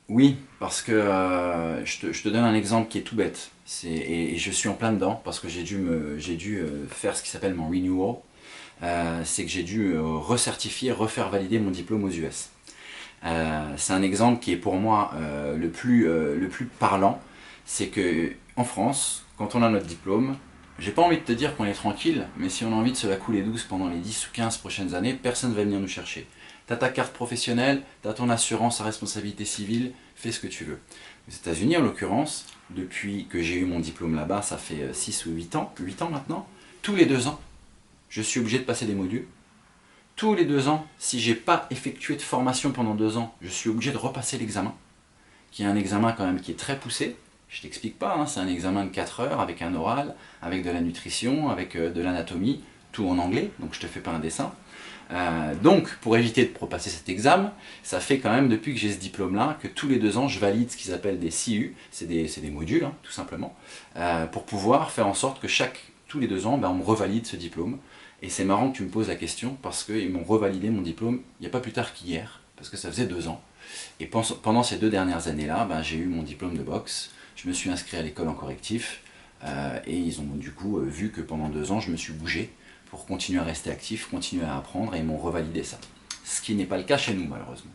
Oui, parce que je te donne un exemple qui est tout bête. Et je suis en plein dedans parce que j'ai dû faire ce qui s'appelle mon renewal. C'est que j'ai dû recertifier, refaire valider mon diplôme aux US. C'est un exemple qui est pour moi le plus parlant. C'est que en France, quand on a notre diplôme, j'ai pas envie de te dire qu'on est tranquille, mais si on a envie de se la couler douce pendant les 10 ou 15 prochaines années, personne ne va venir nous chercher. T'as ta carte professionnelle, t'as ton assurance à responsabilité civile, fais ce que tu veux. Aux États-Unis, en l'occurrence, depuis que j'ai eu mon diplôme là-bas, ça fait 6 ou 8 ans maintenant, tous les 2 ans, je suis obligé de passer des modules. Tous les 2 ans, si j'ai pas effectué de formation pendant 2 ans, je suis obligé de repasser l'examen, qui est un examen quand même qui est très poussé. Je t'explique pas, hein, c'est un examen de 4 heures avec un oral, avec de la nutrition, avec de l'anatomie, tout en anglais, donc je te fais pas un dessin. Donc, pour éviter de repasser cet examen, ça fait quand même depuis que j'ai ce diplôme-là que tous les 2 ans, je valide ce qu'ils appellent des CU, c'est des modules, hein, tout simplement, pour pouvoir faire en sorte que tous les 2 ans, ben, on me revalide ce diplôme. Et c'est marrant que tu me poses la question parce qu'ils m'ont revalidé mon diplôme il n'y a pas plus tard qu'hier, parce que ça faisait 2 ans. Et pendant ces 2 dernières années-là, ben, j'ai eu mon diplôme de boxe, je me suis inscrit à l'école en correctif, et ils ont du coup vu que pendant 2 ans, je me suis bougé pour continuer à rester actif, continuer à apprendre, et ils m'ont revalidé ça. Ce qui n'est pas le cas chez nous, malheureusement.